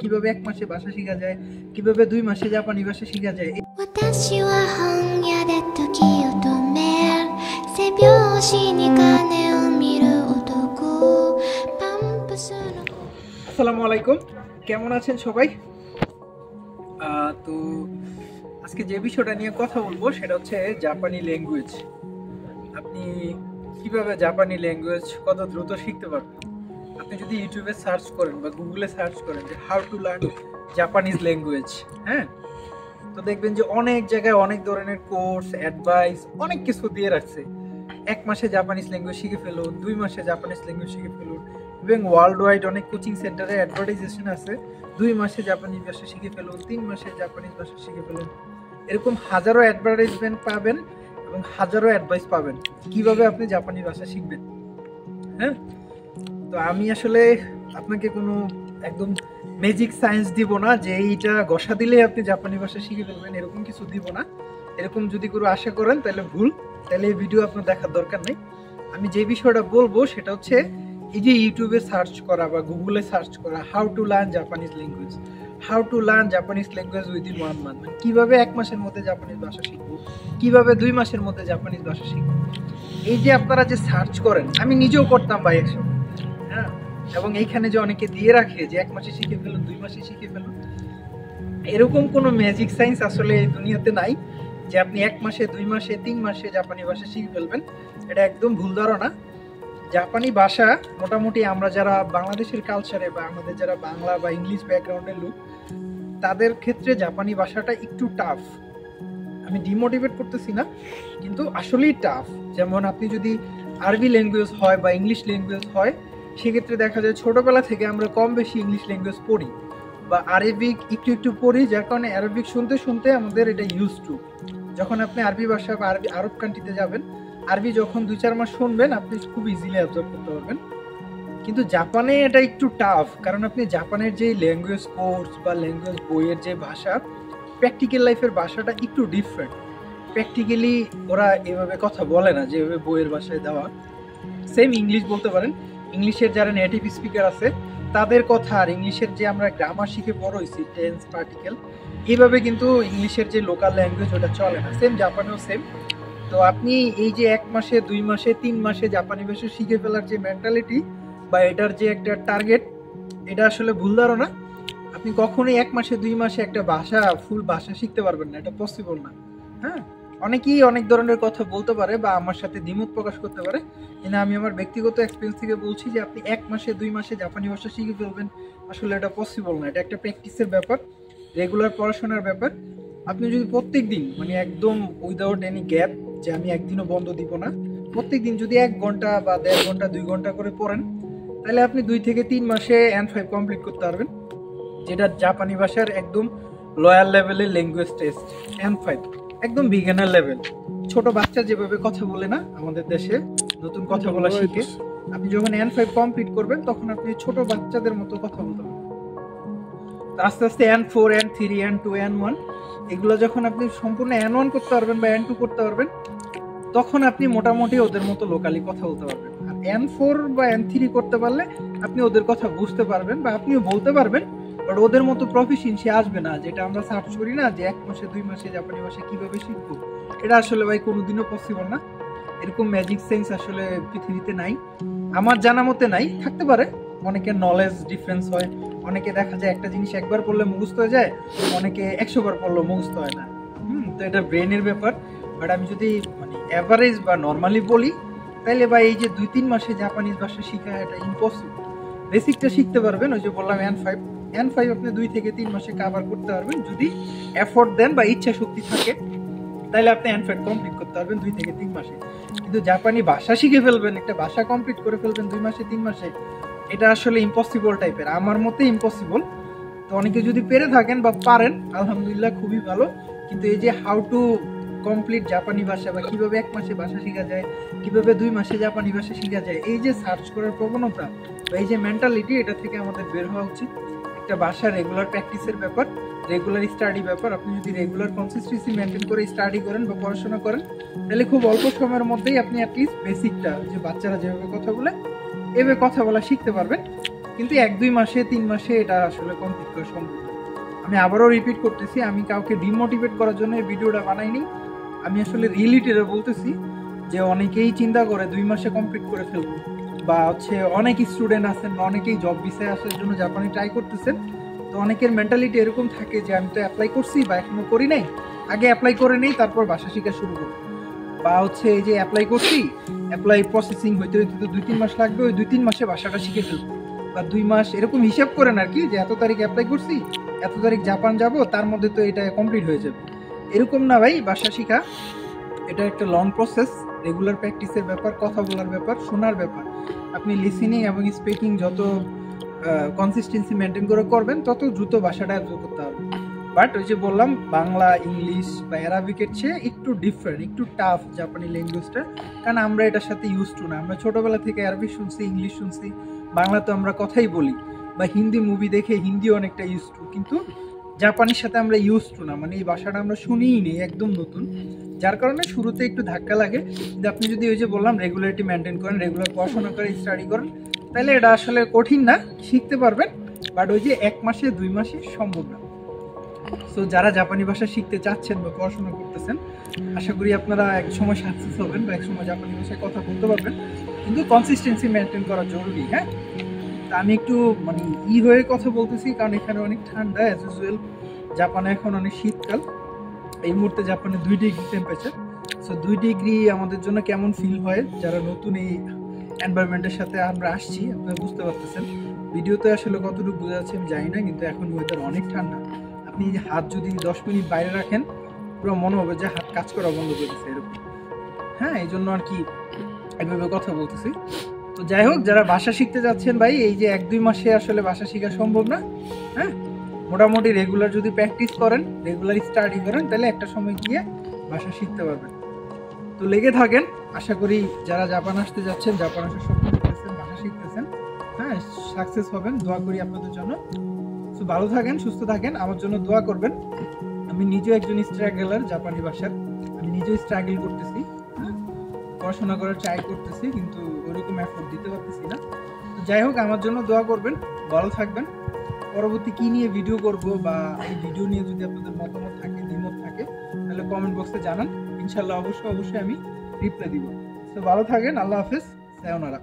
কিভাবে 1 মাসে ভাষা শেখা যায়, কিভাবে 2 মাসে জাপানি ভাষা শেখা যায়। আসসালামু আলাইকুম, কেমন আছেন সবাই? তো আজকে যে বিষয়টা নিয়ে কথা বলবো সেটা হচ্ছে জাপানি ল্যাঙ্গুয়েজ। আপনি কিভাবে জাপানি ল্যাঙ্গুয়েজ কত দ্রুত শিখতে পারবেন। আপনি যদি ইউটিউবে সার্চ করেন বা গুগলে সার্চ করেন যে how to learn Japanese language, হ্যাঁ, তো দেখবেন যে অনেক জায়গায় অনেক ধরনের কোর্স, অ্যাডভাইস, অনেক কিছু দিয়ে রাখছে। 1 মাসে জাপানিজ ল্যাঙ্গুয়েজ শিখে ফেলুন, 2 মাসে জাপানিজ ল্যাঙ্গুয়েজ শিখে ফেলুন, এবং ওয়ার্ল্ড ওয়াইড অনেক কোচিং সেন্টারে অ্যাডভার্টাইজেশন আছে 2 মাসে জাপানিজ ভাষা শিখে ফেলুন, 3 মাসে জাপানিজ ভাষা শিখে ফেলুন। এরকম হাজারো অ্যাডভার্টাইজমেন্ট পাবেন এবং হাজারো অ্যাডভাইস পাবেন কিভাবে আপনি জাপানি ভাষা শিখবেন। হ্যাঁ, তো আমি আসলে আপনাকে কোনো একদম ম্যাজিক সায়েন্স দিব না যে এইটা ঘষা দিলে আপনি জাপানি ভাষা শিখে ফেলবেন, এরকম কিছু দিব না। এরকম যদি কোনো আশা করেন তাহলে ভুল, তাহলে এই ভিডিও আপনার দেখার দরকার নেই। আমি যে বিষয়টা বলবো সেটা হচ্ছে এই যে ইউটিউবে সার্চ করা বা গুগলে সার্চ করা how to learn Japanese language, how to learn Japanese language within 1 month, মানে কিভাবে 1 মাসের মধ্যে জাপানিজ ভাষা শিখবো, কিভাবে 2 মাসের মধ্যে জাপানিজ ভাষা শিখবো। এই যে আপনারা যে সার্চ করেন, আমি নিজেও করতাম ভাই একসময়, হ্যাঁ, এবং এইখানে যে অনেকে দিয়ে রাখে যে 1 মাসে শিখে ফেলুন, 2 মাসে শিখে ফেলুন, এরকম কোনো ম্যাজিক সায়েন্স আসলে এই দুনিয়াতে নাই যে আপনি 1 মাসে, 2 মাসে, 3 মাসে জাপানি ভাষা শিখে ফেলবেন। এটা একদম ভুল ধারণা। জাপানি ভাষা মোটামুটি আমরা যারা বাংলাদেশের কালচারে বা আমাদের যারা বাংলা বা ইংলিশ ব্যাকগ্রাউন্ডের লোক, তাদের ক্ষেত্রে জাপানি ভাষাটা একটু টাফ। আমি ডিমোটিভেট করতেছি না, কিন্তু আসলেই টাফ। যেমন আপনি যদি আরবি ল্যাঙ্গুয়েজ হয় বা ইংলিশ ল্যাঙ্গুয়েজ হয়, সেক্ষেত্রে দেখা যায় ছোটবেলা থেকে আমরা কম বেশি ইংলিশ ল্যাঙ্গুয়েজ পড়ি বা আরবিক একটু একটু পড়ি, যার কারণে আরবিক শুনতে শুনতে আমাদের এটা ইউজ টু। যখন আপনি আরবি ভাষা বা আরব কান্ট্রিতে যাবেন, আরবি যখন 2-4 মাস শুনবেন, আপনি খুব ইজিলি অ্যাবজর্ব করতে পারবেন। কিন্তু জাপানে এটা একটু টাফ, কারণ আপনি জাপানের যে ল্যাঙ্গুয়েজ কোর্স বা ল্যাঙ্গুয়েজ বইয়ের যে ভাষা, প্র্যাকটিক্যাল লাইফের ভাষাটা একটু ডিফারেন্ট। প্র্যাকটিক্যালি ওরা এভাবে কথা বলে না যেভাবে বইয়ের ভাষায় দেওয়া। সেম ইংলিশ বলতে পারেন, ইংলিশের যারা নেটিভ স্পিকার আছে তাদের কথা আর ইংলিশের যে আমরা গ্রামার শিখে বড় হয়েছি, টেন্স, পার্টিকেল, এইভাবে কিন্তু ইংলিশের যে লোকাল ল্যাঙ্গুয়েজ ওটা চলে না। সেম জাপানেও সেম। তো আপনি এই যে 1 মাসে, 2 মাসে, 3 মাসে জাপানি ভাষা শিখে ফেলার যে মেন্টালিটি বা এটার যে একটা টার্গেট, এটা আসলে ভুল ধারণা। আপনি কখনোই 1 মাসে, 2 মাসে একটা ভাষা, ফুল ভাষা শিখতে পারবেন না, এটা পসিবল না। হ্যাঁ, অনেকেই অনেক ধরনের কথা বলতে পারে বা আমার সাথে দ্বিমত প্রকাশ করতে পারে, কিন্তু আমি আমার ব্যক্তিগত এক্সপিরিয়েন্স থেকে বলছি যে আপনি 1 মাসে, 2 মাসে জাপানি ভাষা শিখে ফেলবেন, আসলে এটা পসিবল না। এটা একটা প্র্যাকটিসের ব্যাপার, রেগুলার পড়াশোনার ব্যাপার। আপনি যদি প্রত্যেক দিন, মানে একদম উইদাউট এনি গ্যাপ, যে আমি একদিনও বন্ধ দিব না, প্রত্যেক দিন যদি 1 ঘন্টা বা 1.5 ঘন্টা, 2 ঘন্টা করে পড়েন, তাহলে আপনি 2 থেকে 3 মাসে N5 কমপ্লিট করতে পারবেন, যেটা জাপানি ভাষার একদম লয়ার লেভেলের ল্যাঙ্গুয়েজ টেস্ট। N5 একদম বিগিনার লেভেল। ছোট বাচ্চা যেভাবে কথা বলে না আমাদের দেশে, নতুন কথা বলা শিখে, আপনি যখন N5 কমপ্লিট করবেন তখন আপনি ছোট বাচ্চাদের মতো কথা বলতে পারবেন। আস্তে আস্তে N4, N3, N2, N1 এগুলো যখন আপনি সম্পূর্ণ N1 করতে পারবেন বা N2 করতে পারবেন, তখন আপনি মোটামুটি ওদের মতো লোকালি কথা বলতে পারবেন। আর N4 বা N3 করতে পারলে আপনি ওদের কথা বুঝতে পারবেন বা আপনিও বলতে পারবেন, বাট ওদের মতো প্রফিসিয়েন্সি আসবে না। যেটা আমরা সার্চ করি না যে 1 মাসে, 2 মাসে জাপানি ভাষা কিভাবে শিখবো, এটা আসলে ভাই কোনোদিনও পসিবল না। এরকম ম্যাজিক সেন্স আসলে পৃথিবীতে নাই, আমার জানা মতে নাই। থাকতে পারে, অনেকের নলেজ ডিফারেন্স হয়, অনেকে দেখা যায় একটা জিনিস একবার পড়লে মুখস্থ হয়ে যায়, অনেকে 100 বার পড়লেও মুখস্থ হয় না। তো এটা ব্রেনের ব্যাপার। বাট আমি যদি মানে অ্যাভারেজ বা নর্মালি বলি, তাইলে ভাই এই যে 2-3 মাসে জাপানিজ ভাষা শেখা এটা ইম্পসিবল। বেসিকটা শিখতে পারবেন, ওই যে বললাম N5 আপনি 2 থেকে 3 মাসে কভার করতে পারবেন যদি এফোর্ট দেন বা ইচ্ছা শক্তি থাকে, তাহলে আপনি N5 কমপ্লিট করতে পারবেন 2 থেকে 3 মাসে। কিন্তু জাপানি ভাষা শিখে ফেলবেন, একটা ভাষা কমপ্লিট করে ফেলবেন 2 মাসে, 3 মাসে, এটা আসলে ইম্পসিবল টাইপের, আমার মতে ইম্পসিবল। তো অনেকে যদি পেরে থাকেন বা পারেন, আলহামদুলিল্লাহ, খুবই ভালো। কিন্তু এই যে হাউ টু কমপ্লিট জাপানি ভাষা বা কিভাবে 1 মাসে ভাষা শেখা যায়, কিভাবে 2 মাসে জাপানি ভাষা শেখা যায়, এই যে সার্চ করার প্রবণতা বা এই যে মেন্টালিটি, এটা থেকে আমাদের বের হওয়া উচিত। একটা ভাষা রেগুলার প্র্যাকটিসের ব্যাপার, রেগুলার স্টাডি ব্যাপার। আপনি যদি রেগুলার কনসিস্টেন্সি মেনটেন করে স্টাডি করেন বা পড়াশোনা করেন, তাহলে খুব অল্প সময়ের মধ্যেই আপনি অ্যাটলিস্ট বেসিকটা, যে বাচ্চারা যেভাবে কথা বলে এভাবে কথা বলা শিখতে পারবেন। কিন্তু 1-2 মাসে 3 মাসে এটা আসলে কমপ্লিট করা সম্ভব না। আমি আবারও রিপিট করতেছি, আমি কাউকে ডিমোটিভেট করার জন্য এই ভিডিওটা বানাইনি। আমি আসলে রিয়েলিটিটা বলতেছি যে অনেকেই চিন্তা করে 2 মাসে কমপ্লিট করে ফেলবো, বা হচ্ছে অনেক স্টুডেন্ট আছেন বা অনেকেই জব ভিসায় আসার জন্য জাপানি ট্রাই করতেছেন। তো অনেকের মেন্টালিটি এরকম থাকে যে আমি তো অ্যাপ্লাই করছি বা এখনো করি নাই, আগে অ্যাপ্লাই করে নেই তারপর ভাষা শেখা শুরু করব। বা হচ্ছে এই যে অ্যাপ্লাই করছি, অ্যাপ্লাই প্রসেসিং হইতে হইতে তো 2-3 মাস লাগবে, ওই 2-3 মাসে ভাষাটা শিখে ফেলবো, বা 2 মাস এরকম হিসাব করেন আর কি, যে এত তারিখ অ্যাপ্লাই করছি, এত তারিখ জাপান যাব, তার মধ্যে তো এটা কমপ্লিট হয়ে যাবে। এরকম না ভাই, ভাষা শেখা এটা একটা লং প্রসেস, রেগুলার প্র্যাকটিসের ব্যাপার, কথা বলার ব্যাপার, শোনার ব্যাপার। আপনি লিসেনিং এবং স্পিকিং যত কনসিস্টেন্সি মেনটেন করে করবেন, তত দ্রুত ভাষাটা অ্যাবজর্ব করতে হবে। বাট ওই যে বললাম, বাংলা, ইংলিশ বা অ্যারাবিকের চেয়ে একটু ডিফারেন্ট, একটু টাফ জাপানি ল্যাঙ্গুয়েজটা, কারণ আমরা এটার সাথে ইউজ টু না। আমরা ছোটোবেলা থেকে অ্যারাবিক শুনছি, ইংলিশ শুনছি, বাংলা তো আমরা কথাই বলি, বা হিন্দি মুভি দেখে হিন্দি অনেকটা ইউজ টু, কিন্তু জাপানির সাথে আমরা ইউজ টু না, মানে এই ভাষাটা আমরা শুনিই নেই, একদম নতুন। যার কারণে শুরুতে একটু ধাক্কা লাগে। কিন্তু আপনি যদি ওই যে বললাম রেগুলারিটি মেনটেন করেন, রেগুলার পড়াশোনা করে স্টাডি করেন, তাহলে এটা আসলে কঠিন না, শিখতে পারবেন। বাট ওই যে 1 মাসে 2 মাসে সম্ভব না। সো যারা জাপানি ভাষা শিখতে চাচ্ছেন বা পড়াশোনা করতেছেন, আশা করি আপনারা এক সময় সাকসেস হবেন বা এক সময় জাপানি ভাষায় কথা বলতে পারবেন, কিন্তু কনসিস্টেন্সি মেনটেন করা জরুরি। হ্যাঁ, তা আমি একটু মানে হয়ে কথা বলতেছি, কারণ এখানে অনেক ঠান্ডা অ্যাজ ইউজুয়াল। জাপানে এখন অনেক শীতকাল, এই মুহূর্তে জাপানে 2 ডিগ্রি টেম্পারেচার। সো 2 ডিগ্রি আমাদের জন্য কেমন ফিল হয়, যারা নতুন এই এনভায়রনমেন্টের সাথে আমরা আসছি, আপনারা বুঝতে পারতেছেন। ভিডিওতে আসলে কতটুকু বোঝা যাচ্ছে আমি জানি না, কিন্তু এখন ওয়েদার অনেক ঠান্ডা। আপনি হাত যদি 10 মিনিট বাইরে রাখেন, পুরো মনে হবে যে হাত কাজ করা বন্ধ করে দিচ্ছে এরকম। হ্যাঁ, এই জন্য আর কি এভাবে কথা বলতেছি। তো যাই হোক, যারা ভাষা শিখতে যাচ্ছেন ভাই, এই যে 1-2 মাসে আসলে ভাষা শেখা সম্ভব না। হ্যাঁ, মোটামুটি রেগুলার যদি প্র্যাকটিস করেন, রেগুলার স্টাডি করেন, তাহলে একটা সময় গিয়ে ভাষা শিখতে পারবেন। তো লেগে থাকেন। আশা করি যারা জাপান আসতে যাচ্ছেন, জাপান আসার স্বপ্ন দেখতেছেন, ভাষা শিখতেছেন, হ্যাঁ, সাকসেস হবেন। দোয়া করি আপনাদের জন্য। তো ভালো থাকেন, সুস্থ থাকেন, আমার জন্য দোয়া করবেন। আমি নিজেও একজন স্ট্রাগলার জাপানি ভাষার, আমি নিজেও স্ট্রাগল করতেছি। হ্যাঁ, পড়াশোনা করার ট্রাই করতেছি, কিন্তু ওইরকম এফোর্ট দিতে পারতেছি না। তো যাই হোক, আমার জন্য দোয়া করবেন, ভালো থাকবেন। পরবর্তী কি নিয়ে ভিডিও করব, বা এই ভিডিও নিয়ে যদি আপনাদের মতামত থাকে, দ্বিমত থাকে, তাহলে কমেন্ট বক্সে জানান। ইনশাল্লাহ অবশ্যই আমি রিপ্লাই দিব। তো ভালো থাকেন, আল্লাহ হাফেজ, সায়োনারা।